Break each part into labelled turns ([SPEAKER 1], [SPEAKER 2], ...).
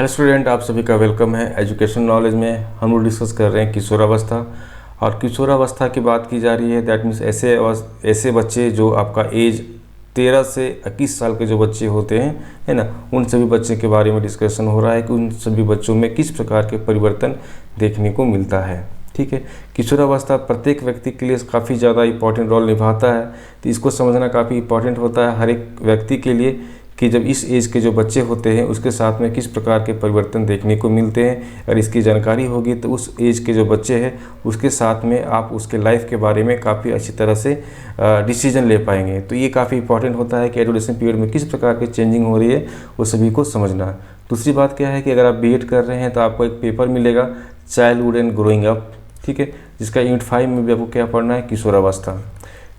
[SPEAKER 1] Hello student, आप सभी का वेलकम है। एजुकेशन नॉलेज में हम लोग डिस्कस कर रहे हैं किशोरावस्था। और किशोरावस्था की बात की जा रही है। दैट मीन्स ऐसे बच्चे जो आपका एज 13 से 21 साल के जो बच्चे होते हैं, है ना, उन सभी बच्चे के बारे में डिस्कशन हो रहा है कि उन सभी बच्चों में किस प्रकार के परिवर्तन देखने को मिलता है। ठीक है, किशोरावस्था प्रत्येक व्यक्ति के लिए काफ़ी ज़्यादा इंपॉर्टेंट रोल निभाता है। तो इसको समझना काफ़ी इंपॉर्टेंट होता है हर एक व्यक्ति के लिए कि जब इस एज के जो बच्चे होते हैं उसके साथ में किस प्रकार के परिवर्तन देखने को मिलते हैं। अगर इसकी जानकारी होगी तो उस एज के जो बच्चे हैं उसके साथ में आप उसके लाइफ के बारे में काफ़ी अच्छी तरह से डिसीजन ले पाएंगे। तो ये काफ़ी इंपॉर्टेंट होता है कि एडोलेसेंट पीरियड में किस प्रकार की चेंजिंग हो रही है वो सभी को समझना। दूसरी बात क्या है कि अगर आप बीएड कर रहे हैं तो आपको एक पेपर मिलेगा, चाइल्डहुड एंड ग्रोइंग अप, ठीक है, जिसका यूनिट 5 में भी आपको क्या पढ़ना है, किशोरावस्था।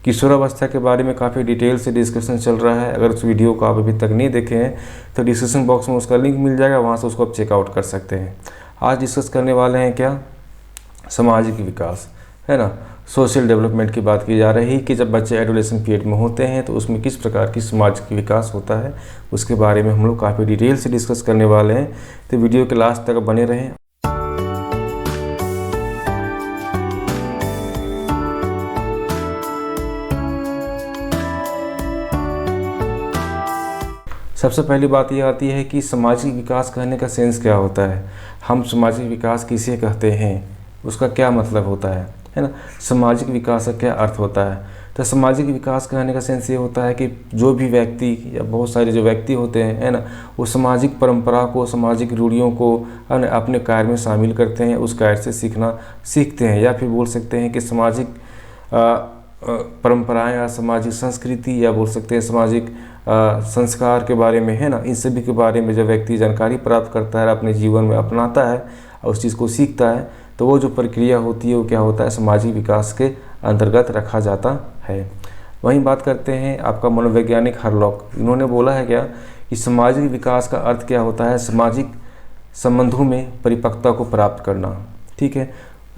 [SPEAKER 1] किशोरावस्था के बारे में काफ़ी डिटेल से डिस्कशन चल रहा है। अगर उस वीडियो को आप अभी तक नहीं देखे हैं तो डिस्क्रिप्शन बॉक्स में उसका लिंक मिल जाएगा, वहाँ से उसको आप चेकआउट कर सकते हैं। आज डिस्कस करने वाले हैं क्या, सामाजिक विकास, है ना, सोशल डेवलपमेंट की बात की जा रही है कि जब बच्चे एडोलेसेंट पीरियड में होते हैं तो उसमें किस प्रकार की सामाजिक विकास होता है, उसके बारे में हम लोग काफ़ी डिटेल से डिस्कस करने वाले हैं। तो वीडियो के लास्ट तक बने रहें। सबसे पहली बात यह आती है कि सामाजिक विकास कहने का सेंस क्या होता है। हम सामाजिक विकास किसे कहते हैं, उसका क्या मतलब होता है ना, सामाजिक विकास का क्या अर्थ होता है। तो सामाजिक विकास कहने का सेंस ये होता है कि जो भी व्यक्ति या बहुत सारे जो व्यक्ति होते हैं, है ना, वो सामाजिक परंपरा को, सामाजिक रूढ़ियों को अपने कार्य में शामिल करते हैं, उस कार्य से सीखते हैं। या फिर बोल सकते हैं कि सामाजिक परंपराएं या सामाजिक संस्कृति या बोल सकते हैं सामाजिक संस्कार के बारे में, है ना, इन सभी के बारे में जब व्यक्ति जानकारी प्राप्त करता है, अपने जीवन में अपनाता है और उस चीज़ को सीखता है, तो वो जो प्रक्रिया होती है वो क्या होता है, सामाजिक विकास के अंतर्गत रखा जाता है। वहीं बात करते हैं आपका मनोवैज्ञानिक हरलॉक, इन्होंने बोला है क्या कि सामाजिक विकास का अर्थ क्या होता है, सामाजिक संबंधों में परिपक्वता को प्राप्त करना। ठीक है,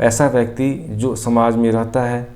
[SPEAKER 1] ऐसा व्यक्ति जो समाज में रहता है,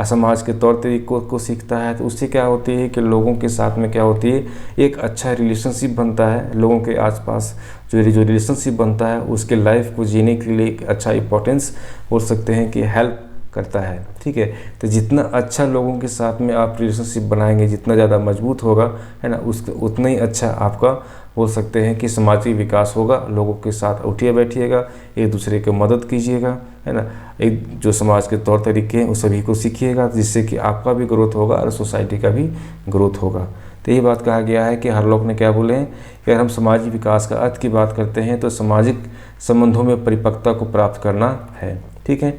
[SPEAKER 1] समाज के तौर तरीकों को सीखता है, तो उससे क्या होती है कि लोगों के साथ में क्या होती है, एक अच्छा रिलेशनशिप बनता है। लोगों के आसपास जो रिलेशनशिप बनता है उसके लाइफ को जीने के लिए एक अच्छा इंपॉर्टेंस बोल सकते हैं कि हेल्प करता है। ठीक है, तो जितना अच्छा लोगों के साथ में आप रिलेशनशिप बनाएंगे, जितना ज़्यादा मजबूत होगा, है ना, उतना ही अच्छा आपका बोल सकते हैं कि सामाजिक विकास होगा। लोगों के साथ उठिए बैठिएगा, एक दूसरे की मदद कीजिएगा, है ना, एक जो समाज के तौर तरीके हैं उस सभी को सीखिएगा, जिससे कि आपका भी ग्रोथ होगा और सोसाइटी का भी ग्रोथ होगा। तो यही बात कहा गया है कि हरलॉक ने क्या बोले हैं कि अगर हम सामाजिक विकास का अर्थ की बात करते हैं तो सामाजिक संबंधों में परिपक्वता को प्राप्त करना है। ठीक है,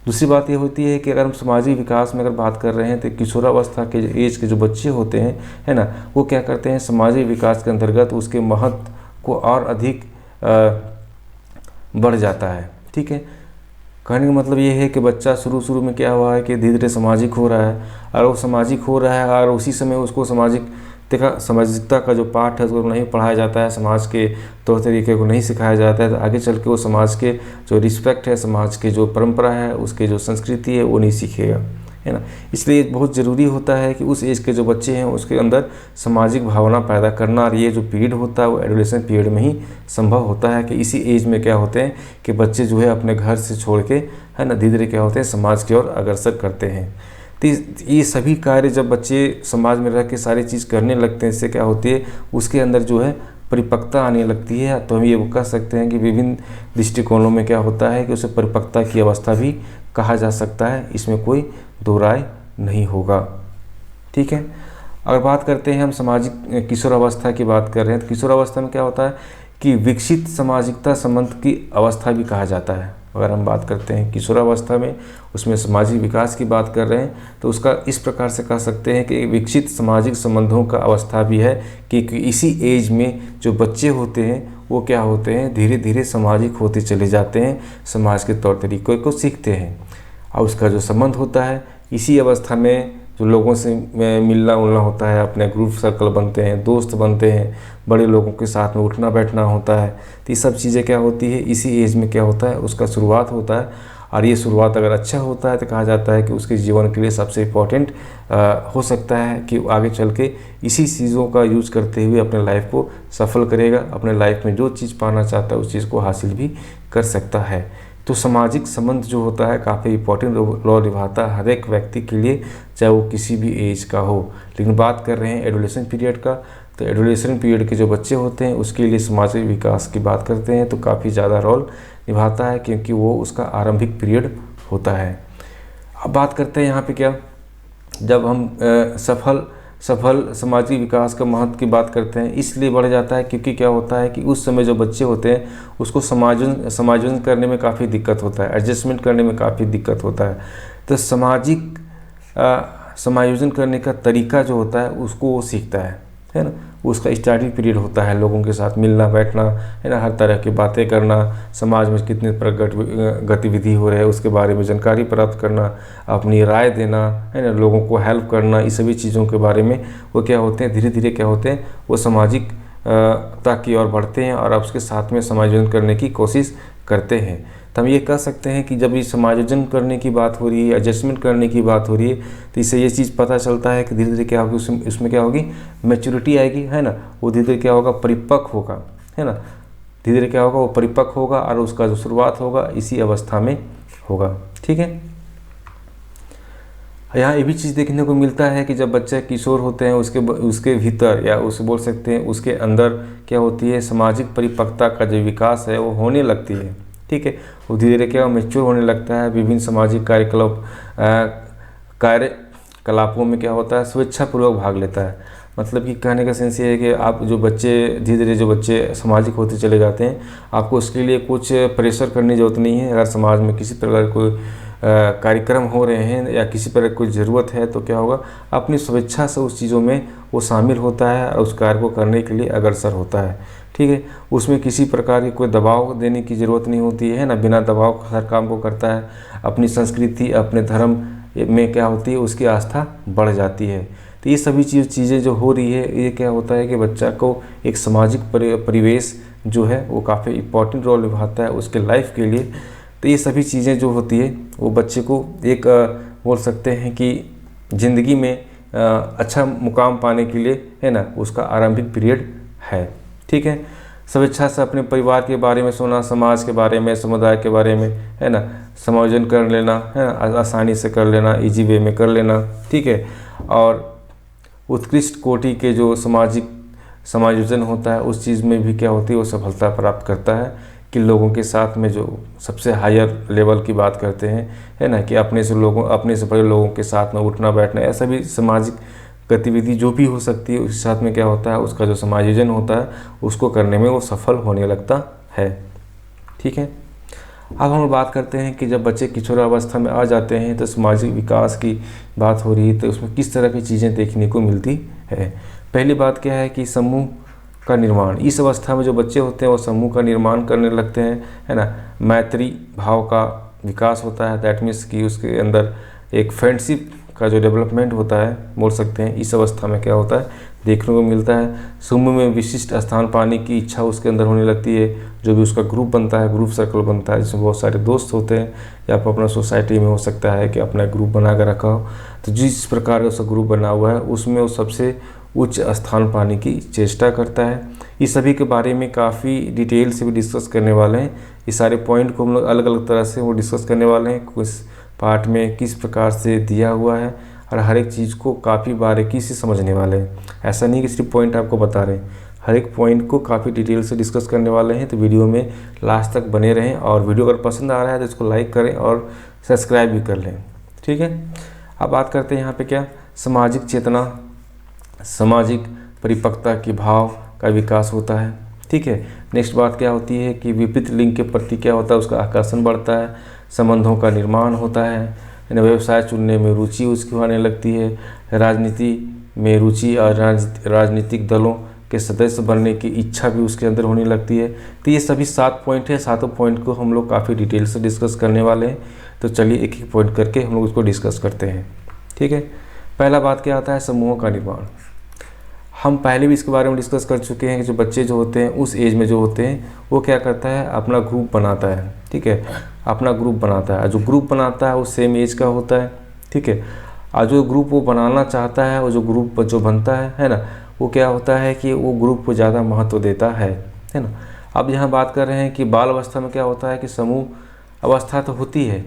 [SPEAKER 1] दूसरी बात ये होती है कि अगर हम सामाजिक विकास में अगर बात कर रहे हैं तो किशोरावस्था के एज के जो बच्चे होते हैं, है ना, वो क्या करते हैं, सामाजिक विकास के अंतर्गत उसके महत्व को और अधिक बढ़ जाता है। ठीक है, कहने का मतलब ये है कि बच्चा शुरू में क्या हुआ है कि धीरे धीरे सामाजिक हो रहा है, और वो सामाजिक हो रहा है और उसी समय उसको सामाजिकता का जो पाठ है उसको नहीं पढ़ाया जाता है, समाज के तौर तरीके को नहीं सिखाया जाता है, तो आगे चल के वो समाज के जो रिस्पेक्ट है, समाज के जो परंपरा है, उसके जो संस्कृति है वो नहीं सीखेगा, है ना। इसलिए बहुत ज़रूरी होता है कि उस एज के जो बच्चे हैं उसके अंदर सामाजिक भावना पैदा करना। और ये जो पीरियड होता है वो एडोलेसेंट पीरियड में ही संभव होता है कि इसी एज में क्या होते हैं कि बच्चे जो है अपने घर से छोड़ के, है ना, धीरे धीरे क्या होते हैं समाज की ओर अग्रसर करते हैं। तो ये सभी कार्य जब बच्चे समाज में रह के सारी चीज़ करने लगते हैं, इससे क्या होती है, उसके अंदर जो है परिपक्वता आने लगती है। तो हम ये कह सकते हैं कि विभिन्न दृष्टिकोणों में क्या होता है कि उसे परिपक्वता की अवस्था भी कहा जा सकता है, इसमें कोई दो राय नहीं होगा। ठीक है, अगर बात करते हैं हम सामाजिक किशोरावस्था की बात कर रहे हैं तो किशोरावस्था में क्या होता है कि विकसित सामाजिकता संबंध की अवस्था भी कहा जाता है। अगर हम बात करते हैं किशोरावस्था में, उसमें सामाजिक विकास की बात कर रहे हैं तो उसका इस प्रकार से कह सकते हैं कि विकसित सामाजिक संबंधों का अवस्था भी है कि इसी एज में जो बच्चे होते हैं वो क्या होते हैं, धीरे धीरे सामाजिक होते चले जाते हैं, समाज के तौर तरीक़ों को सीखते हैं। और उसका जो संबंध होता है इसी अवस्था में जो लोगों से मिलना उलना होता है, अपने ग्रुप सर्कल बनते हैं, दोस्त बनते हैं, बड़े लोगों के साथ में उठना बैठना होता है। तो ये सब चीज़ें क्या होती है, इसी एज में क्या होता है उसका शुरुआत होता है। और ये शुरुआत अगर अच्छा होता है तो कहा जाता है कि उसके जीवन के लिए सबसे इम्पोर्टेंट हो सकता है कि आगे चल के इसी चीज़ों का यूज करते हुए अपने लाइफ को सफल करेगा, अपने लाइफ में जो चीज़ पाना चाहता है उस चीज़ को हासिल भी कर सकता है। तो सामाजिक संबंध जो होता है काफ़ी इंपॉर्टेंट रोल निभाता है हर एक व्यक्ति के लिए, चाहे वो किसी भी एज का हो। लेकिन बात कर रहे हैं एडोलेसेंट पीरियड का, तो एडोलेसेंट पीरियड के जो बच्चे होते हैं उसके लिए सामाजिक विकास की बात करते हैं तो काफ़ी ज़्यादा रोल निभाता है, क्योंकि वो उसका आरंभिक पीरियड होता है। अब बात करते हैं यहाँ पे क्या, जब हम सफल सामाजिक विकास का महत्व की बात करते हैं इसलिए बढ़ जाता है क्योंकि क्या होता है कि उस समय जो बच्चे होते हैं उसको समायोजन करने में काफ़ी दिक्कत होता है, एडजस्टमेंट करने में काफ़ी दिक्कत होता है। तो सामाजिक समायोजन करने का तरीका जो होता है उसको वो सीखता है ना। उसका स्टार्टिंग पीरियड होता है लोगों के साथ मिलना बैठना, है ना, हर तरह की बातें करना, समाज में कितने प्रकार गतिविधि हो रहे हैं उसके बारे में जानकारी प्राप्त करना, अपनी राय देना, है ना, लोगों को हेल्प करना, इस सभी चीज़ों के बारे में वो क्या होते हैं, धीरे धीरे क्या होते हैं, वो सामाजिक ता की ओर बढ़ते हैं और उसके साथ में समायोजन करने की कोशिश करते हैं। तो हम ये कह सकते हैं कि जब ये समायोजन करने की बात हो रही है, एडजस्टमेंट करने की बात हो रही है, तो इससे ये चीज़ पता चलता है कि धीरे धीरे क्या होगी, उसमें क्या होगी, मैच्योरिटी आएगी, है ना, वो धीरे धीरे क्या होगा, परिपक्व होगा, है ना, धीरे धीरे क्या होगा, वो परिपक्व होगा और उसका जो शुरुआत होगा इसी अवस्था में होगा। ठीक है। यहाँ ये भी चीज़ देखने को मिलता है कि जब बच्चे किशोर होते हैं उसके भीतर या उसे बोल सकते हैं उसके अंदर क्या होती है, सामाजिक परिपक्वता का जो विकास है वो होने लगती है। ठीक है, वो धीरे धीरे क्या मैच्योर होने लगता है, विभिन्न सामाजिक कार्यकलापों में क्या होता है, स्वेच्छापूर्वक भाग लेता है। मतलब कि कहने का सेंस ये है कि आप जो बच्चे धीरे धीरे जो बच्चे सामाजिक होते चले जाते हैं, आपको उसके लिए कुछ प्रेशर करने की जरूरत नहीं है। अगर समाज में किसी प्रकार कोई कार्यक्रम हो रहे हैं या किसी प्रकार कोई ज़रूरत है तो क्या होगा, अपनी स्वेच्छा से उस चीज़ों में वो शामिल होता है और उस कार्य को करने के लिए अग्रसर होता है। ठीक है, उसमें किसी प्रकार की कोई दबाव देने की ज़रूरत नहीं होती है ना, बिना दबाव हर काम को करता है। अपनी संस्कृति अपने धर्म में क्या होती है, उसकी आस्था बढ़ जाती है। तो ये सभी चीज़ें जो हो रही है, ये क्या होता है कि बच्चा को एक सामाजिक परिवेश जो है वो काफ़ी इम्पोर्टेंट रोल निभाता है उसके लाइफ के लिए। तो ये सभी चीज़ें जो होती है वो बच्चे को एक बोल सकते हैं कि ज़िंदगी में अच्छा मुकाम पाने के लिए, है ना, उसका आरंभिक पीरियड है। ठीक है, स्वेच्छा से अपने परिवार के बारे में सोचना, समाज के बारे में, समुदाय के बारे में, है ना, समायोजन कर लेना, है ना, आसानी से कर लेना, इजी वे में कर लेना। ठीक है, और उत्कृष्ट कोटि के जो सामाजिक समायोजन होता है उस चीज़ में भी क्या होती है, वो सफलता प्राप्त करता है कि लोगों के साथ में जो सबसे हायर लेवल की बात करते हैं, है ना, कि अपने से बड़े लोगों के साथ में उठना बैठना, ऐसा भी सामाजिक गतिविधि जो भी हो सकती है उसके साथ में क्या होता है, उसका जो समायोजन होता है उसको करने में वो सफल होने लगता है। ठीक है, अब हम बात करते हैं कि जब बच्चे किशोरावस्था में आ जाते हैं तो सामाजिक विकास की बात हो रही है तो उसमें किस तरह की चीज़ें देखने को मिलती है। पहली बात क्या है कि समूह का निर्माण। इस अवस्था में जो बच्चे होते हैं वो समूह का निर्माण करने लगते हैं, है ना, मैत्री भाव का विकास होता है। दैट मीन्स कि उसके अंदर एक फ्रेंडशिप का जो डेवलपमेंट होता है बोल सकते हैं, इस अवस्था में क्या होता है देखने को मिलता है। समूह में विशिष्ट स्थान पाने की इच्छा उसके अंदर होने लगती है। जो भी उसका ग्रुप बनता है, ग्रुप सर्कल बनता है जिसमें बहुत सारे दोस्त होते हैं, या फिर अपना सोसाइटी में हो सकता है कि अपना ग्रुप बना कर रखा हो, तो जिस प्रकार का उसका ग्रुप बना हुआ है उसमें वो सबसे उच्च स्थान पाने की चेष्टा करता है। इस सभी के बारे में काफ़ी डिटेल से भी डिस्कस करने वाले हैं। इस सारे पॉइंट को हम लोग अलग अलग तरह से वो डिस्कस करने वाले हैं, कुछ पार्ट में किस प्रकार से दिया हुआ है और हर एक चीज़ को काफ़ी बारीकी से समझने वाले हैं। ऐसा नहीं कि सिर्फ पॉइंट आपको बता रहे हैं, हर एक पॉइंट को काफ़ी डिटेल से डिस्कस करने वाले हैं। तो वीडियो में लास्ट तक बने रहें और वीडियो अगर पसंद आ रहा है तो इसको लाइक करें और सब्सक्राइब भी कर लें। ठीक है, अब बात करते हैं यहाँ पे क्या, सामाजिक चेतना, सामाजिक परिपक्वता की भाव का विकास होता है। ठीक है, नेक्स्ट बात क्या होती है कि विपरीत लिंग के प्रति क्या होता है, उसका आकर्षण बढ़ता है, संबंधों का निर्माण होता है, व्यवसाय चुनने में रुचि उसकी होने लगती है, राजनीति में रुचि और राजनीतिक दलों के सदस्य बनने की इच्छा भी उसके अंदर होने लगती है। तो ये सभी 7 पॉइंट है, 7 पॉइंट को हम लोग काफ़ी डिटेल से डिस्कस करने वाले हैं। तो चलिए एक एक पॉइंट करके हम लोग उसको डिस्कस करते हैं। ठीक है, पहला बात क्या आता है, समूहों का निर्माण। हम पहले भी इसके बारे में डिस्कस कर चुके हैं कि जो बच्चे जो होते हैं उस एज में जो होते हैं वो क्या करता है, अपना ग्रुप बनाता है। ठीक है, अपना ग्रुप बनाता है। जो ग्रुप बनाता है वो सेम एज का होता है, ठीक है। और जो ग्रुप वो बनाना चाहता है और जो ग्रुप जो बनता है ना, वो क्या होता है कि वो ग्रुप को ज़्यादा महत्व देता है ना। अब यहाँ बात कर रहे हैं कि बाल अवस्था में क्या होता है कि समूह अवस्था तो होती है,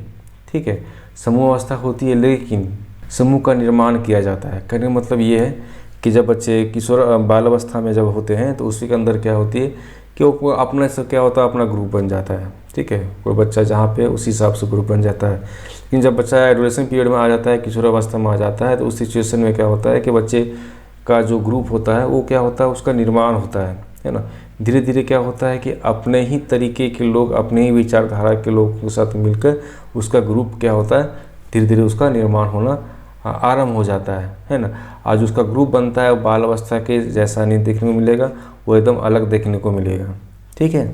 [SPEAKER 1] ठीक है, समूह अवस्था होती है, लेकिन समूह का निर्माण किया जाता है। कहने का मतलब ये है कि जब बच्चे किशोर बाल अवस्था में जब होते हैं तो उसी के अंदर क्या होती है कि वो अपने से क्या होता है, अपना ग्रुप बन जाता है, ठीक है। कोई बच्चा जहाँ पे उसी हिसाब से ग्रुप बन जाता है। लेकिन जब बच्चा एडोलेसेंट पीरियड में आ जाता है, किशोर अवस्था में आ जाता है, तो उस सिचुएशन में क्या होता है कि बच्चे का जो ग्रुप होता है वो क्या होता है, उसका निर्माण होता है ना। धीरे धीरे क्या होता है कि अपने ही तरीके के लोग, अपने ही विचारधारा के लोगों के साथ मिलकर उसका ग्रुप क्या होता है, धीरे धीरे उसका निर्माण होना आरंभ हो जाता है ना। आज उसका ग्रुप बनता है, बाल अवस्था के जैसा नहीं देखने को मिलेगा, वो एकदम अलग देखने को मिलेगा, ठीक है।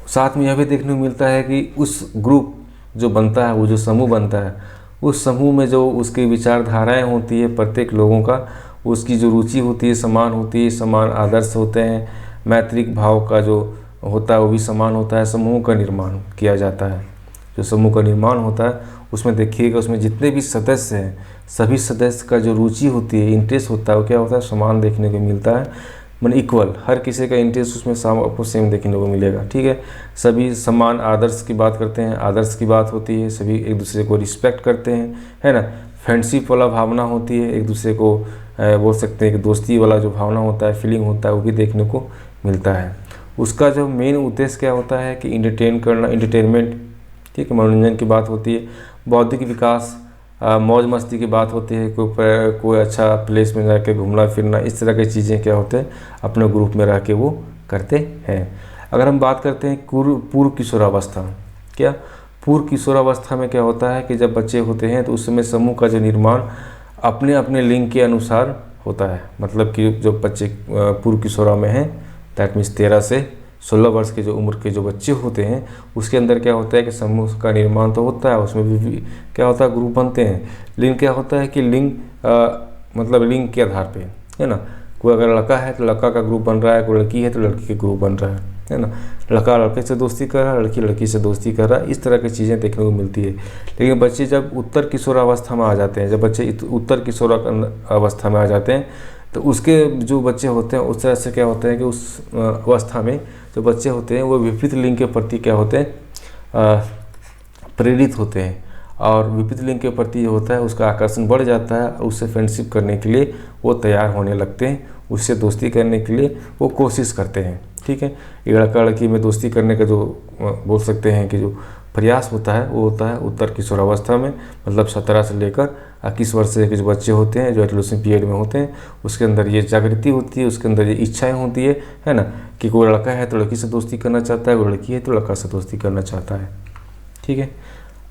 [SPEAKER 1] साथ में यह भी देखने को मिलता है कि उस ग्रुप जो बनता है, वो जो समूह बनता है, उस समूह में जो उसकी विचारधाराएं होती है प्रत्येक लोगों का, उसकी जो रुचि होती है समान होती है, समान आदर्श होते हैं, मैत्रिक भाव का जो होता है वो भी समान होता है। समूह का निर्माण किया जाता है। जो समूह का निर्माण होता है उसमें देखिएगा, उसमें जितने भी सदस्य हैं सभी सदस्य का जो रुचि होती है, इंटरेस्ट होता है, वो क्या होता है, समान देखने को मिलता है, मतलब इक्वल। हर किसी का इंटरेस्ट उसमें आपको सेम देखने को मिलेगा, ठीक है। सभी समान आदर्श की बात करते हैं, आदर्श की बात होती है, सभी एक दूसरे को रिस्पेक्ट करते हैं, है ना। फ्रेंडशिप वाला भावना होती है, एक दूसरे को बोल सकते हैं कि दोस्ती वाला जो भावना होता है, फीलिंग होता है, वो भी देखने को मिलता है। उसका जो मेन उद्देश्य क्या होता है कि इंटरटेन करना, इंटरटेनमेंट, ठीक है, मनोरंजन की बात होती है। बौद्धिक विकास, मौज मस्ती की बात होती है, कोई अच्छा प्लेस में जाके घूमना फिरना, इस तरह की चीज़ें क्या होते हैं अपने ग्रुप में रह के वो करते हैं। अगर हम बात करते हैं पूर्व किशोरावस्था, क्या पूर्व किशोरावस्था में क्या होता है कि जब बच्चे होते हैं तो उस समय समूह का जो निर्माण अपने अपने लिंग के अनुसार होता है। मतलब कि जो बच्चे पूर्व किशोरा में हैं, दैट मीन्स 13 से 16 वर्ष के जो उम्र के जो बच्चे होते हैं, उसके अंदर क्या होता है कि समूह का निर्माण तो होता है, उसमें भी क्या होता है, ग्रुप बनते हैं। लेकिन क्या होता है कि लिंग मतलब लिंग के आधार पे, है ना। कोई अगर लड़का है तो लड़का का ग्रुप बन रहा है, कोई लड़की है तो लड़की के ग्रुप बन रहा है ना। लड़का लड़के से दोस्ती कर रहा है, लड़की लड़की से दोस्ती कर रहा है, इस तरह की चीज़ें देखने को मिलती है। लेकिन बच्चे जब उत्तर किशोरावस्था में आ जाते हैं, जब बच्चे उत्तर किशोर अवस्था में आ जाते हैं, तो उसके जो बच्चे होते हैं उस तरह से क्या होता है कि उस अवस्था में जो बच्चे होते हैं वो विपरीत लिंग के प्रति क्या होते हैं, प्रेरित होते हैं। और विपरीत लिंग के प्रति जो होता है उसका आकर्षण बढ़ जाता है और उससे फ्रेंडशिप करने के लिए वो तैयार होने लगते हैं, उससे दोस्ती करने के लिए वो कोशिश करते हैं, ठीक है। एक लड़का लड़की में दोस्ती करने का जो बोल सकते हैं कि जो प्रयास होता है वो होता है उत्तर किशोरावस्था में, मतलब 17 से लेकर 21 वर्ष के जो बच्चे होते हैं, जो एडोलेसेंट पीरियड में होते हैं, उसके अंदर ये जागृति होती है, उसके अंदर ये इच्छाएं होती है ना, कि कोई लड़का है तो लड़की से दोस्ती करना चाहता है, कोई लड़की है तो लड़का से दोस्ती करना चाहता है, ठीक है।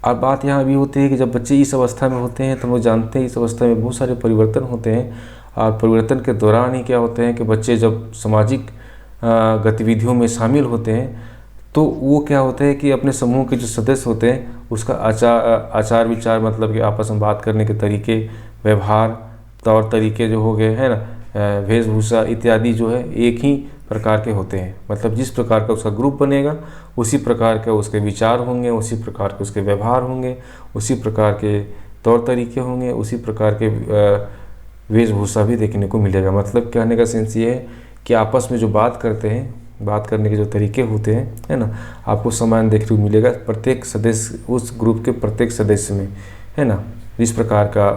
[SPEAKER 1] और बात यहाँ भी होती है कि जब बच्चे इस अवस्था में होते हैं तो वो जानते हैं इस अवस्था में बहुत सारे परिवर्तन होते हैं, और परिवर्तन के दौरान ही क्या होते हैं कि बच्चे जब सामाजिक गतिविधियों में शामिल होते हैं तो वो क्या होता है कि अपने समूह के जो सदस्य होते हैं उसका आचार विचार, मतलब कि आपस में बात करने के तरीके, व्यवहार, तौर तरीके जो हो गए हैं ना, वेशभूषा इत्यादि जो है एक ही प्रकार के होते हैं। मतलब जिस प्रकार का उसका ग्रुप बनेगा उसी प्रकार के उसके विचार होंगे, उसी प्रकार के उसके व्यवहार होंगे, उसी प्रकार के तौर तरीके होंगे, उसी प्रकार के वेशभूषा भी देखने को मिलेगा। मतलब कहने का सेंस ये है कि आपस में जो बात करते हैं, बात करने के जो तरीके होते हैं, है ना, आपको समान देखने को मिलेगा प्रत्येक सदस्य, उस ग्रुप के प्रत्येक सदस्य में, है ना। जिस प्रकार का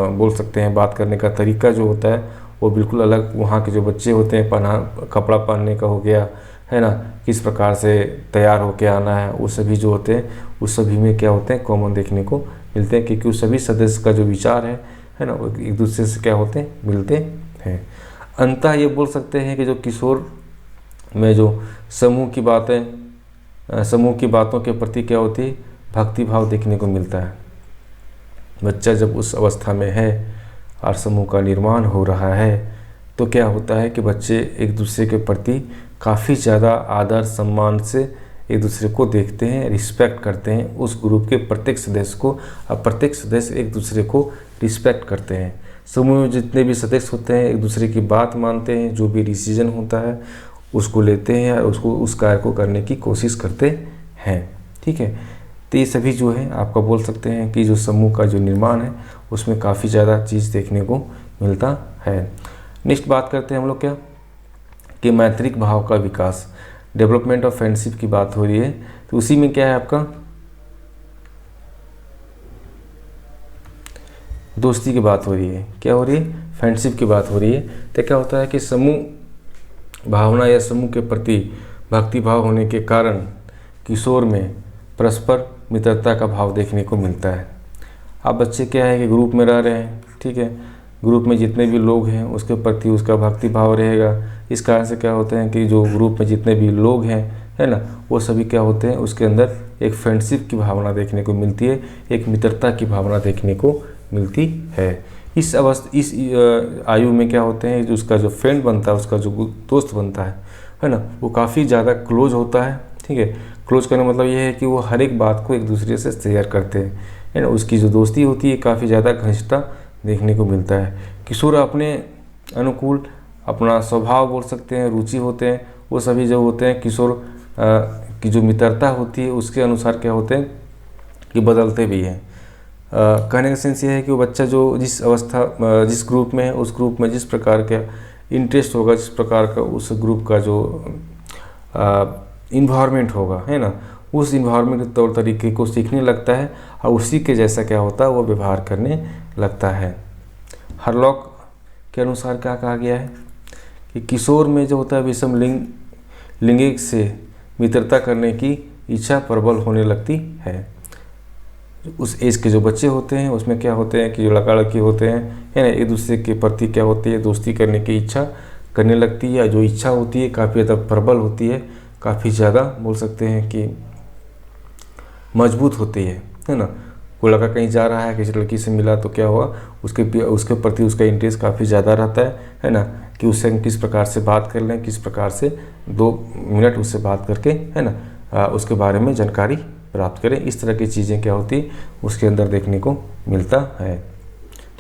[SPEAKER 1] बोल सकते हैं बात करने का तरीका जो होता है वो बिल्कुल अलग वहाँ के जो बच्चे होते हैं, कपड़ा पहनने का हो गया, है ना, किस प्रकार से तैयार होके आना है, वो सभी जो होते हैं उस सभी में क्या होते हैं, कॉमन देखने को मिलते हैं, क्योंकि उस सभी सदस्य का जो विचार है ना, वो एक दूसरे से क्या होते हैं, मिलते हैं। अंततः ये बोल सकते हैं कि जो किशोर में जो समूह की बातों के प्रति क्या होती है, भक्ति भाव देखने को मिलता है। बच्चा जब उस अवस्था में है और समूह का निर्माण हो रहा है तो क्या होता है कि बच्चे एक दूसरे के प्रति काफ़ी ज़्यादा आदर सम्मान से एक दूसरे को देखते हैं, रिस्पेक्ट करते हैं, उस ग्रुप के प्रत्येक सदस्य को, और प्रत्येक सदस्य एक दूसरे को रिस्पेक्ट करते हैं। समूह में जितने भी सदस्य होते हैं एक दूसरे की बात मानते हैं, जो भी डिसीजन होता है उसको लेते हैं और उसको उस कार्य को करने की कोशिश करते हैं। ठीक है, तो ये सभी जो है आपका बोल सकते हैं कि जो समूह का जो निर्माण है उसमें काफ़ी ज़्यादा चीज़ देखने को मिलता है। नेक्स्ट बात करते हैं हम लोग क्या कि मैत्रिक भाव का विकास, डेवलपमेंट ऑफ फ्रेंडशिप की बात हो रही है। तो उसी में क्या है आपका दोस्ती की बात हो रही है, क्या हो रही है, फ्रेंडशिप की बात हो रही है। तो क्या होता है कि समूह भावना या समूह के प्रति भक्ति भाव होने के कारण किशोर में परस्पर मित्रता का भाव देखने को मिलता है। अब बच्चे क्या है कि ग्रुप में रह रहे हैं, ठीक है, ग्रुप में जितने भी लोग हैं उसके प्रति उसका भक्ति भाव रहेगा। इस कारण से क्या होता है कि जो ग्रुप में जितने भी लोग हैं, है ना, वो सभी क्या होते हैं, उसके अंदर एक फ्रेंडशिप की भावना देखने को मिलती है, एक मित्रता की भावना देखने को मिलती है। इस आयु में क्या होते हैं, उसका जो फ्रेंड बनता है, उसका जो दोस्त बनता है ना, वो काफ़ी ज़्यादा क्लोज होता है। ठीक है, क्लोज करने का मतलब ये है कि वो हर एक बात को एक दूसरे से शेयर करते हैं, है ना, उसकी जो दोस्ती होती है काफ़ी ज़्यादा घनिष्ठता देखने को मिलता है। किशोर अपने अनुकूल अपना स्वभाव बोल सकते हैं, रुचि होते हैं, वो सभी जो होते हैं किशोर की जो मित्रता होती है उसके अनुसार क्या होते हैं कि बदलते भी हैं। कहने का सेंस ये है कि वो बच्चा जो जिस ग्रुप में है उस ग्रुप में जिस प्रकार का इंटरेस्ट होगा, जिस प्रकार का उस ग्रुप का जो इन्वायरमेंट होगा, है ना, उस इन्वायरमेंट के तौर तरीके को सीखने लगता है और उसी के जैसा क्या होता है वो व्यवहार करने लगता है। हरलॉक के अनुसार क्या कहा गया है कि किशोर में जो होता है विषम लिंगिक से मित्रता करने की इच्छा प्रबल होने लगती है। उस एज के जो बच्चे होते हैं उसमें क्या होते हैं कि जो लड़का लड़की होते हैं, है ना, एक दूसरे के प्रति क्या होती है, दोस्ती करने की इच्छा करने लगती है। जो इच्छा होती है काफ़ी ज़्यादा प्रबल होती है, काफ़ी ज़्यादा बोल सकते हैं कि मजबूत होती है ना। कोई लड़का कहीं जा रहा है, किसी लड़की से मिला तो क्या हुआ, उसके प्रति उसका इंटरेस्ट काफ़ी ज़्यादा रहता है ना, कि उससे किस प्रकार से बात कर लें, किस प्रकार से 2 मिनट उससे बात करके, है ना, उसके बारे में जानकारी प्राप्त करें। इस तरह की चीज़ें क्या होती है उसके अंदर देखने को मिलता है।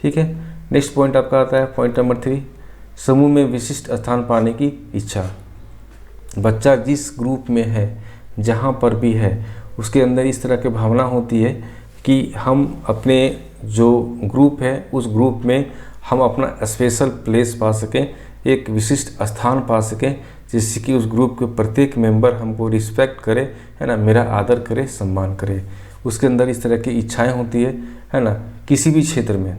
[SPEAKER 1] ठीक है, नेक्स्ट पॉइंट आपका आता है पॉइंट नंबर 3, समूह में विशिष्ट स्थान पाने की इच्छा। बच्चा जिस ग्रुप में है, जहाँ पर भी है, उसके अंदर इस तरह की भावना होती है कि हम अपने जो ग्रुप है उस ग्रुप में हम अपना स्पेशल प्लेस पा सकें, एक विशिष्ट स्थान पा सकें, जिससे कि उस ग्रुप के प्रत्येक मेंबर हमको रिस्पेक्ट करे, है ना, मेरा आदर करे, सम्मान करे। उसके अंदर इस तरह की इच्छाएं होती है ना, किसी भी क्षेत्र में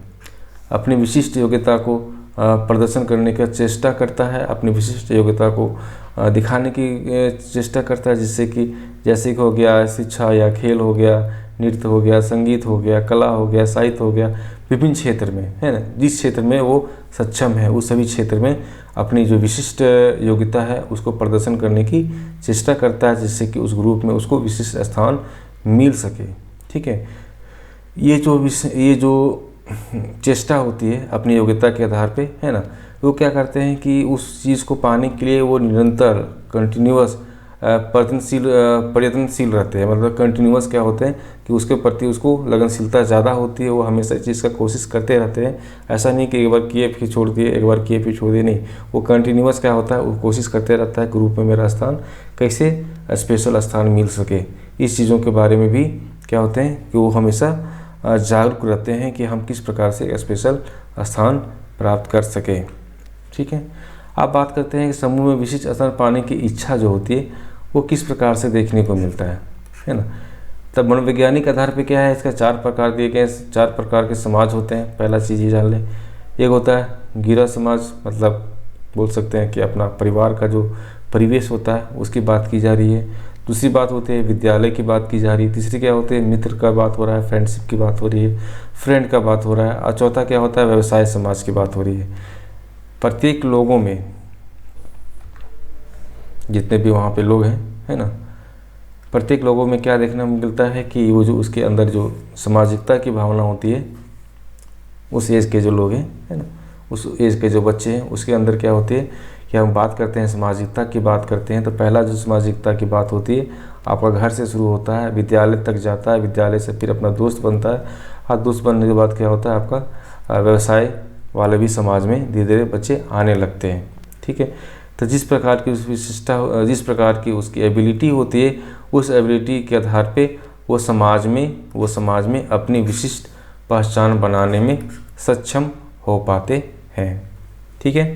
[SPEAKER 1] अपनी विशिष्ट योग्यता को प्रदर्शन करने का चेष्टा करता है, अपनी विशिष्ट योग्यता को दिखाने की चेष्टा करता है, जिससे कि जैसे कि हो गया शिक्षा या खेल हो गया, नृत्य हो गया, संगीत हो गया, कला हो गया, साहित्य हो गया, विभिन्न क्षेत्र में, है ना, जिस क्षेत्र में वो सक्षम है उस सभी क्षेत्र में अपनी जो विशिष्ट योग्यता है उसको प्रदर्शन करने की चेष्टा करता है, जिससे कि उस ग्रुप में उसको विशिष्ट स्थान मिल सके। ठीक है, ये जो चेष्टा होती है अपनी योग्यता के आधार पे, है ना, वो क्या करते हैं कि उस चीज़ को पाने के लिए वो निरंतर कंटिन्यूअस प्रयत्नशील रहते हैं। मतलब कंटिन्यूअस क्या होते हैं कि उसके प्रति उसको लगनशीलता ज़्यादा होती है, वो हमेशा इस चीज़ का कोशिश करते रहते हैं। ऐसा नहीं कि एक बार किए फिर छोड़ दिए, एक बार किए फिर छोड़ दिए, नहीं, वो कंटिन्यूअस क्या होता है, वो कोशिश करते रहता है ग्रुप में मेरा स्थान कैसे स्पेशल स्थान मिल सके। इस चीज़ों के बारे में भी क्या होते हैं कि वो हमेशा जागरूक रहते हैं कि हम किस प्रकार से स्पेशल स्थान प्राप्त कर सकें। ठीक है, अब बात करते हैं कि समूह में विशिष्ट स्थान पाने की इच्छा जो होती है वो किस प्रकार से देखने को मिलता है ना। तब मनोवैज्ञानिक आधार पे क्या है, इसका 4 प्रकार दिए गए, 4 प्रकार के समाज होते हैं। पहला चीज़ ये जान लें, एक होता है गृह समाज, मतलब बोल सकते हैं कि अपना परिवार का जो परिवेश होता है उसकी बात की जा रही है। दूसरी बात होती है विद्यालय की बात की जा रही है। तीसरी क्या होती है मित्र का बात हो रहा है, फ्रेंडशिप की बात हो रही है, फ्रेंड का बात हो रहा है। और चौथा क्या होता है व्यवसाय समाज की बात हो रही है। प्रत्येक लोगों में जितने भी वहाँ पे लोग हैं, है ना, प्रत्येक लोगों में क्या देखने को मिलता है कि वो जो उसके अंदर जो सामाजिकता की भावना होती है, उस एज के जो लोग हैं, है ना, उस एज के जो बच्चे हैं, उसके अंदर क्या होती है कि हम बात करते हैं सामाजिकता की बात करते हैं तो पहला जो सामाजिकता की बात होती है आपका घर से शुरू होता है, विद्यालय तक जाता है, विद्यालय से फिर अपना दोस्त बनता है, और दोस्त बनने के बाद क्या होता है आपका व्यवसाय वाले भी समाज में धीरे धीरे बच्चे आने लगते हैं। ठीक है, तो जिस प्रकार की उस विशिष्टता, जिस प्रकार की उसकी एबिलिटी होती है उस एबिलिटी के आधार पे वो समाज में अपनी विशिष्ट पहचान बनाने में सक्षम हो पाते हैं। ठीक है।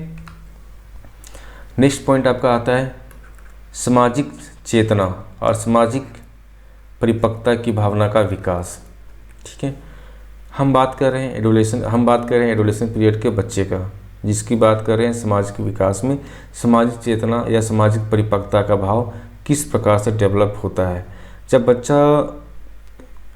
[SPEAKER 1] नेक्स्ट पॉइंट आपका आता है सामाजिक चेतना और सामाजिक परिपक्वता की भावना का विकास। ठीक है। हम बात कर रहे हैं एडोलेशन पीरियड के बच्चे का, जिसकी बात कर रहे हैं समाज के विकास में सामाजिक चेतना या सामाजिक परिपक्वता का भाव किस प्रकार से डेवलप होता है। जब बच्चा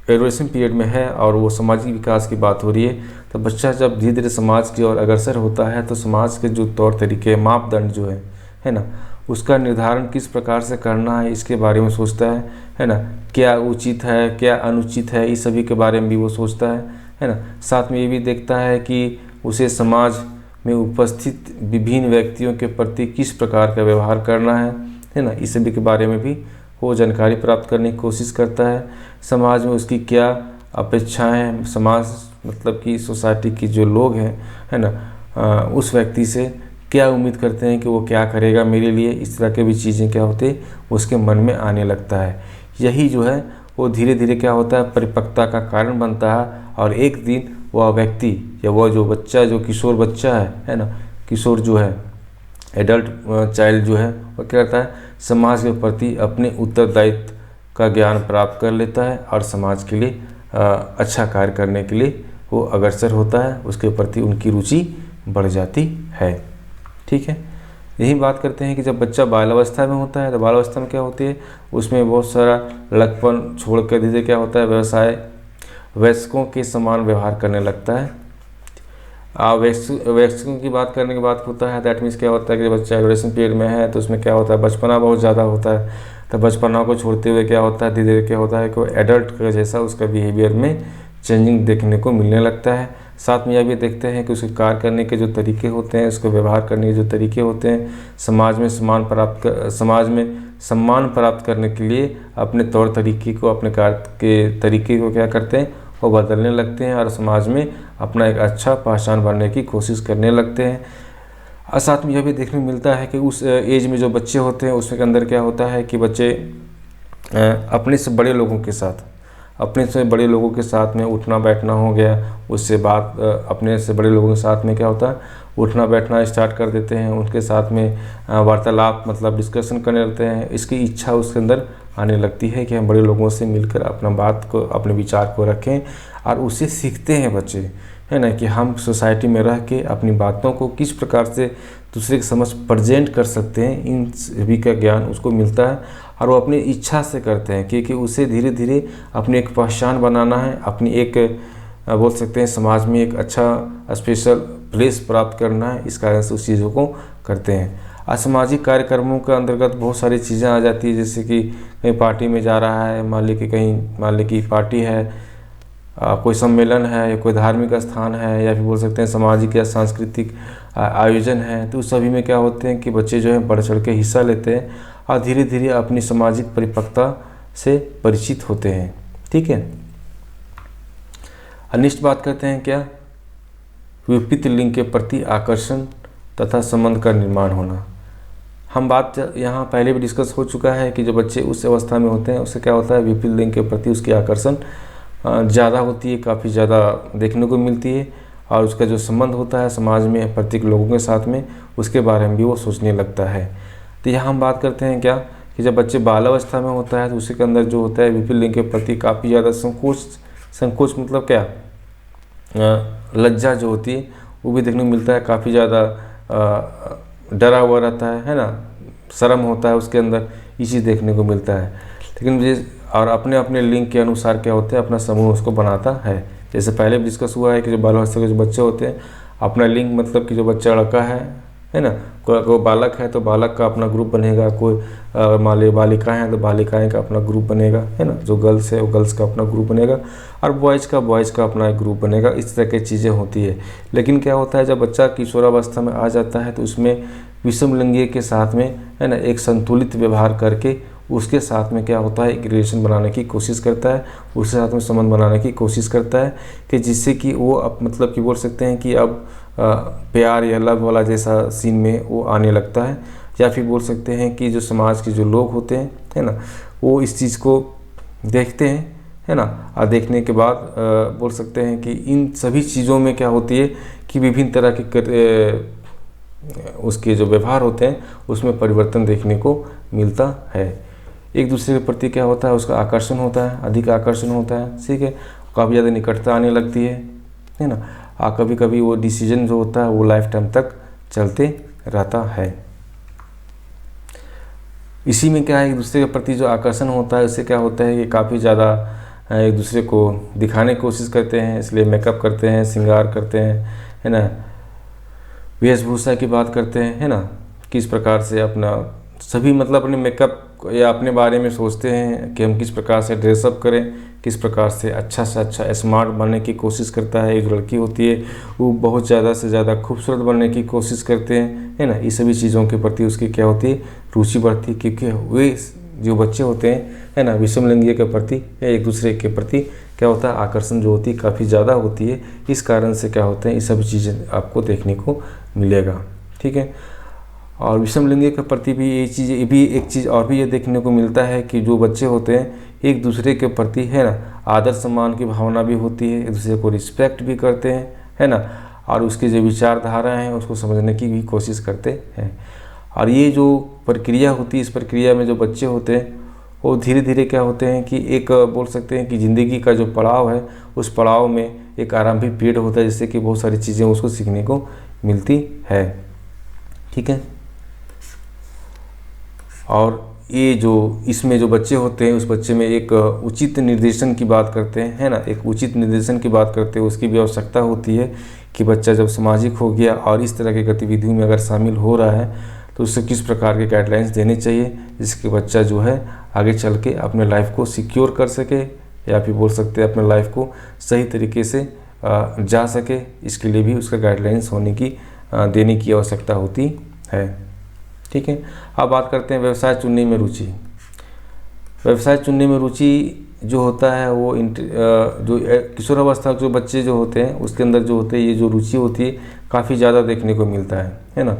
[SPEAKER 1] एडोलेशन पीरियड में है और वो सामाजिक विकास की बात हो रही है, तो बच्चा जब धीरे धीरे समाज की ओर अग्रसर होता है तो समाज के जो तौर तरीके, मापदंड जो है ना, उसका निर्धारण किस प्रकार से करना है इसके बारे में सोचता है ना। क्या उचित है, क्या अनुचित है, इस सभी के बारे में भी वो सोचता है ना। साथ में ये भी देखता है कि उसे समाज में उपस्थित विभिन्न व्यक्तियों के प्रति किस प्रकार का व्यवहार करना है ना। इस सभी के बारे में भी वो जानकारी प्राप्त करने की कोशिश करता है। समाज में उसकी क्या अपेक्षाएं, समाज मतलब कि सोसाइटी की जो लोग हैं है ना, उस व्यक्ति से क्या उम्मीद करते हैं कि वो क्या करेगा मेरे लिए, इस तरह के भी चीज़ें क्या होते हैं उसके मन में आने लगता है। यही जो है वो धीरे धीरे क्या होता है परिपक्वता का कारण बनता है। और एक दिन वह व्यक्ति या वह जो बच्चा, जो किशोर बच्चा है ना, किशोर जो है एडल्ट चाइल्ड जो है, वो क्या करता है समाज के प्रति अपने उत्तरदायित्व का ज्ञान प्राप्त कर लेता है और समाज के लिए अच्छा कार्य करने के लिए वो अग्रसर होता है, उसके प्रति उनकी रुचि बढ़ जाती है। ठीक है। यही बात करते हैं कि जब बच्चा बाल्यावस्था में होता है तो बाल्यावस्था में क्या होती है, उसमें बहुत सारा लड़कपन छोड़ कर धीरे क्या होता है वयस्कों के समान व्यवहार करने लगता है। वयस्कों की बात करने के बाद होता है दैट मीन्स क्या होता है कि बच्चा एडोलेशन पीरियड में है तो उसमें क्या होता है बचपना बहुत ज़्यादा होता है। तो बचपना को छोड़ते हुए क्या होता है धीरे धीरे क्या होता है कि एडल्ट का जैसा उसका बिहेवियर में चेंजिंग देखने को मिलने लगता है। साथ में यह भी देखते हैं कि उसके कार्य करने के जो तरीके होते हैं, उसको व्यवहार करने के जो तरीके होते हैं, समाज में सम्मान प्राप्त करने के लिए अपने तौर तरीके को, अपने कार्य के तरीके को क्या करते हैं वो बदलने लगते हैं और समाज में अपना एक अच्छा पहचान बनने की कोशिश करने लगते हैं। और साथ में यह भी देखने को मिलता है कि उस एज में जो बच्चे होते हैं उसके अंदर क्या होता है कि बच्चे अपने से बड़े लोगों के साथ में उठना बैठना हो गया, उससे बात अपने से बड़े लोगों के साथ में क्या होता है उठना बैठना स्टार्ट कर देते हैं, उनके साथ में वार्तालाप मतलब डिस्कशन करने लगते हैं। इसकी इच्छा उसके अंदर आने लगती है कि हम बड़े लोगों से मिलकर अपना बात को, अपने विचार को रखें और उसे सीखते हैं बच्चे, है ना, कि हम सोसाइटी में रह के अपनी बातों को किस प्रकार से दूसरे के समझ प्रेजेंट कर सकते हैं, इन सभी का ज्ञान उसको मिलता है और वो अपनी इच्छा से करते हैं क्योंकि उसे धीरे धीरे अपनी एक पहचान बनाना है, अपनी एक बोल सकते हैं समाज में एक अच्छा स्पेशल प्लेस प्राप्त करना है। इस कारण से उस चीज़ों को करते हैं। असामाजिक कार्यक्रमों के अंतर्गत बहुत सारी चीज़ें आ जाती है, जैसे कि कहीं पार्टी में जा रहा है, मान ली कि पार्टी है, कोई सम्मेलन है या कोई धार्मिक स्थान है या फिर बोल सकते हैं सामाजिक या सांस्कृतिक आयोजन है, तो उस सभी में क्या होते हैं कि बच्चे जो है बढ़ चढ़ के हिस्सा लेते हैं और धीरे धीरे अपनी सामाजिक परिपक्वता से परिचित होते हैं। ठीक है। नेक्स्ट बात करते हैं क्या विपरीत लिंग के प्रति आकर्षण तथा संबंध का निर्माण होना। हम बात यहाँ पहले भी डिस्कस हो चुका है कि जो बच्चे उस अवस्था में होते हैं उससे क्या होता है विपरीत लिंग के प्रति उसकी आकर्षण ज़्यादा होती है, काफ़ी ज़्यादा देखने को मिलती है और उसका जो संबंध होता है समाज में प्रत्येक लोगों के साथ में उसके बारे में भी वो सोचने लगता है। तो यहाँ हम बात करते हैं क्या कि जब बच्चे बाल्यावस्था में होता है तो उसके अंदर जो होता है विपरीत लिंग के प्रति काफ़ी ज़्यादा संकोच मतलब क्या लज्जा जो होती है वो भी देखने को मिलता है, काफ़ी ज़्यादा डरा हुआ रहता है ना, शर्म होता है उसके अंदर, ये चीज़ देखने को मिलता है। लेकिन और अपने अपने लिंग के अनुसार क्या होते हैं अपना समूह उसको बनाता है। जैसे पहले भी डिस्कस हुआ है कि जो बाल्यावस्था के जो बच्चे होते हैं अपना लिंग मतलब कि जो बच्चा लड़का है ना, कोई बालक है तो बालक का अपना ग्रुप बनेगा, कोई मान ली बालिकाएँ हैं तो बालिकाएँ का अपना ग्रुप बनेगा, है ना, जो गर्ल्स है वो गर्ल्स का अपना ग्रुप बनेगा और बॉयज़ का अपना एक ग्रुप बनेगा। इस तरह की चीज़ें होती है। लेकिन क्या होता है जब बच्चा किशोरावस्था में आ जाता है तो उसमें विषम लिंगी के साथ में है ना एक संतुलित व्यवहार करके उसके साथ में क्या होता है एक रिलेशन बनाने की कोशिश करता है, उसके साथ में संबंध बनाने की कोशिश करता है कि जिससे कि वो अब मतलब कि बोल सकते हैं कि अब प्यार या लव वाला जैसा सीन में वो आने लगता है। या फिर बोल सकते हैं कि जो समाज के जो लोग होते हैं, है ना, वो इस चीज़ को देखते हैं, है ना, और देखने के बाद बोल सकते हैं कि इन सभी चीज़ों में क्या होती है कि विभिन्न तरह के उसके जो व्यवहार होते हैं उसमें परिवर्तन देखने को मिलता है। एक दूसरे के प्रति क्या होता है, उसका आकर्षण होता है, अधिक आकर्षण होता है, ठीक है, काफ़ी ज़्यादा निकटता आने लगती है ना। और कभी कभी वो डिसीजन जो होता है वो लाइफ टाइम तक चलते रहता है। इसी में क्या है, एक दूसरे के प्रति जो आकर्षण होता है उससे क्या होता है कि काफ़ी ज़्यादा एक दूसरे को दिखाने की कोशिश करते हैं, इसलिए मेकअप करते हैं, श्रृंगार करते हैं, है ना, वेशभूषा की बात करते हैं, है ना, किस प्रकार से अपना सभी मतलब अपने मेकअप या अपने बारे में सोचते हैं कि हम किस प्रकार से ड्रेसअप करें, किस प्रकार से अच्छा स्मार्ट बनने की कोशिश करता है। एक लड़की होती है वो बहुत ज़्यादा से ज़्यादा खूबसूरत बनने की कोशिश करते हैं, है ना। ये सभी चीज़ों के प्रति उसकी क्या होती है, रुचि बढ़ती है, क्योंकि वे जो बच्चे होते हैं, है ना, विषम लिंगीय के प्रति या एक दूसरे के प्रति क्या होता है, आकर्षण जो होती है काफ़ी ज़्यादा होती है। इस कारण से क्या होता है, ये सभी चीज़ें आपको देखने को मिलेगा, ठीक है। और विषम लिंगी के प्रति भी ये चीज़, ये भी एक चीज़ और भी ये देखने को मिलता है कि जो बच्चे होते हैं एक दूसरे के प्रति, है ना, आदर सम्मान की भावना भी होती है, एक दूसरे को रिस्पेक्ट भी करते हैं, है ना, और उसके जो विचारधारा हैं उसको समझने की भी कोशिश करते हैं। और ये जो प्रक्रिया होती है, इस प्रक्रिया में जो बच्चे होते हैं वो धीरे धीरे क्या होते हैं कि एक बोल सकते हैं कि ज़िंदगी का जो पड़ाव है उस पड़ाव में एक आरंभिक पीरियड होता है जिससे कि बहुत सारी चीज़ें उसको सीखने को मिलती है, ठीक है। और ये जो इसमें जो बच्चे होते हैं उस बच्चे में एक उचित निर्देशन की बात करते हैं, है ना, एक उचित निर्देशन की बात करते हैं। उसकी भी आवश्यकता होती है कि बच्चा जब सामाजिक हो गया और इस तरह की गतिविधियों में अगर शामिल हो रहा है तो उससे किस प्रकार के गाइडलाइंस देने चाहिए जिसके बच्चा जो है आगे चल के अपने लाइफ को सिक्योर कर सके, या फिर बोल सकते हैं अपने लाइफ को सही तरीके से जा सके। इसके लिए भी उसका गाइडलाइंस होने की देने की आवश्यकता होती है, ठीक है। अब बात करते हैं व्यवसाय चुनने में रुचि। व्यवसाय चुनने में रुचि जो होता है वो जो किशोरावस्था जो बच्चे जो होते हैं उसके अंदर जो होते हैं ये जो रुचि होती है काफ़ी ज़्यादा देखने को मिलता है ना।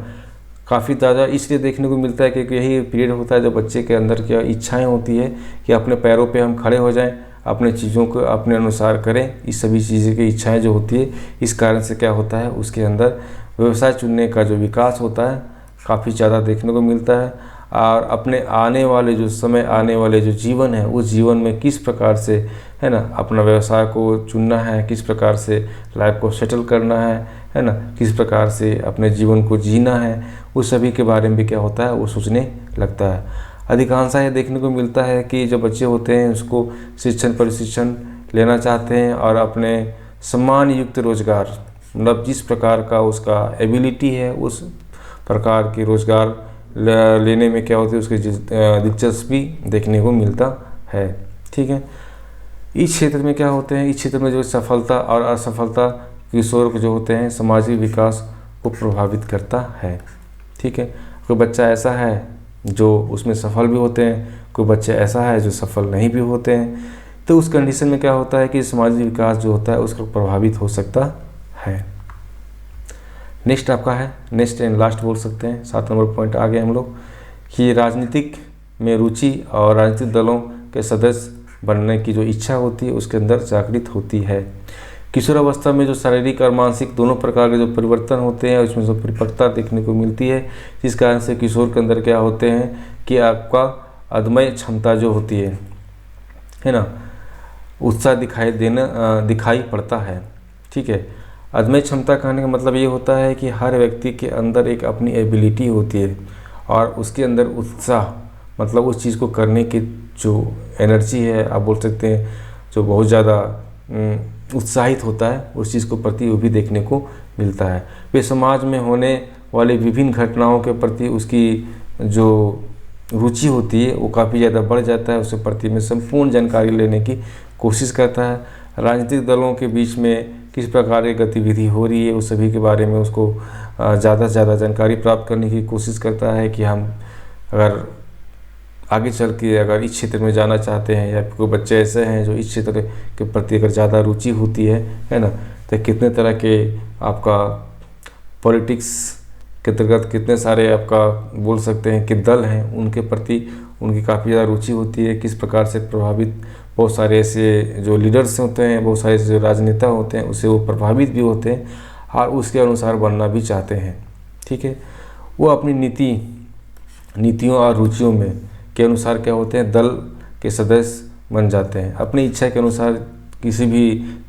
[SPEAKER 1] काफ़ी ज़्यादा इसलिए देखने को मिलता है क्योंकि यही पीरियड होता है जब बच्चे के अंदर क्या इच्छाएं होती है कि अपने पैरों पे हम खड़े हो जाएं, अपने चीज़ों को अपने अनुसार करें। इस सभी चीज़ें की इच्छाएं जो होती है इस कारण से क्या होता है उसके अंदर व्यवसाय चुनने का जो विकास होता है काफ़ी ज़्यादा देखने को मिलता है। और अपने आने वाले जो समय, आने वाले जो जीवन है उस जीवन में किस प्रकार से, है ना, अपना व्यवसाय को चुनना है, किस प्रकार से लाइफ को सेटल करना है ना, किस प्रकार से अपने जीवन को जीना है, उस सभी के बारे में भी क्या होता है वो सोचने लगता है। अधिकांश ये देखने को मिलता है कि जो बच्चे होते हैं उसको शिक्षण प्रशिक्षण लेना चाहते हैं और अपने सम्मान युक्त रोजगार, मतलब जिस प्रकार का उसका एबिलिटी है उस प्रकार के रोजगार लेने में क्या होती है उसकी दिलचस्पी देखने को मिलता है, ठीक है। इस क्षेत्र में क्या होते हैं, इस क्षेत्र में जो सफलता और असफलता किशोर जो होते हैं सामाजिक विकास को प्रभावित करता है, ठीक है। कोई बच्चा ऐसा है जो उसमें सफल भी होते हैं, कोई बच्चे ऐसा है जो सफल नहीं भी होते हैं। तो उस कंडीशन में क्या होता है कि सामाजिक विकास जो होता है उसका प्रभावित हो सकता है। नेक्स्ट आपका है, नेक्स्ट एंड लास्ट बोल सकते हैं, 7 नंबर पॉइंट आ गए हम लोग कि राजनीतिक में रुचि और राजनीतिक दलों के सदस्य बनने की जो इच्छा होती है उसके अंदर जागृत होती है। किशोरावस्था में जो शारीरिक और मानसिक दोनों प्रकार के जो परिवर्तन होते हैं उसमें जो परिपक्वता देखने को मिलती है, जिस कारण से किशोर के अंदर क्या होते हैं कि आपका अदम्य क्षमता जो होती है ना, उत्साह दिखाई पड़ता है, ठीक है। अदम्य क्षमता कहने का मतलब ये होता है कि हर व्यक्ति के अंदर एक अपनी एबिलिटी होती है और उसके अंदर उत्साह, मतलब उस चीज़ को करने की जो एनर्जी है आप बोल सकते हैं, जो बहुत ज़्यादा उत्साहित होता है उस चीज़ को प्रति वो भी देखने को मिलता है। वे समाज में होने वाले विभिन्न घटनाओं के प्रति उसकी जो रुचि होती है वो काफ़ी ज़्यादा बढ़ जाता है, उसके प्रति में संपूर्ण जानकारी लेने की कोशिश करता है। राजनीतिक दलों के बीच में किस प्रकार की गतिविधि हो रही है उस सभी के बारे में उसको ज़्यादा से ज़्यादा जानकारी प्राप्त करने की कोशिश करता है कि हम अगर आगे चल के अगर इस क्षेत्र में जाना चाहते हैं या कोई बच्चे ऐसे हैं जो इस क्षेत्र के प्रति अगर ज़्यादा रुचि होती है ना, तो कितने तरह के आपका पॉलिटिक्स के अंतर्गत कितने सारे आपका बोल सकते हैं कि दल हैं, उनके प्रति उनकी काफ़ी ज़्यादा रुचि होती है, किस प्रकार से प्रभावित, बहुत सारे ऐसे जो लीडर्स होते हैं, बहुत सारे जो राजनेता होते हैं, उससे वो प्रभावित भी होते हैं और उसके अनुसार बनना भी चाहते हैं। ठीक है, वो अपनी नीतियों और रुचियों में के अनुसार क्या होते हैं, दल के सदस्य बन जाते हैं। अपनी इच्छा के अनुसार किसी भी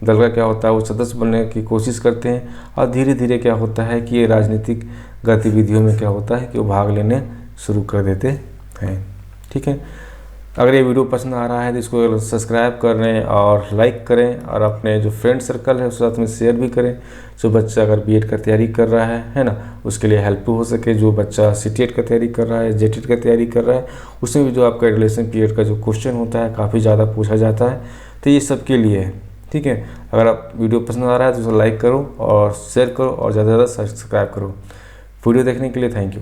[SPEAKER 1] दल का क्या होता है, वो सदस्य बनने की कोशिश करते हैं और धीरे धीरे क्या होता है कि ये राजनीतिक गतिविधियों में क्या होता है कि वो भाग लेने शुरू कर देते हैं। ठीक है, अगर ये वीडियो पसंद आ रहा है तो इसको सब्सक्राइब करें और लाइक करें और अपने जो फ्रेंड सर्कल है उसके साथ में शेयर भी करें। जो बच्चा अगर बीएड का तैयारी कर रहा है ना, उसके लिए हेल्पफुल हो सके। जो बच्चा सीटेट का तैयारी कर रहा है, जेटेट का तैयारी कर रहा है, उसमें भी जो आपका रिलेशन पीरियड का जो क्वेश्चन होता है काफ़ी ज़्यादा पूछा जाता है, तो ये सब के लिए है। ठीक है, अगर आप वीडियो पसंद आ रहा है तो उसे लाइक करो और शेयर करो और ज़्यादा से ज़्यादा सब्सक्राइब करो। वीडियो देखने के लिए थैंक यू।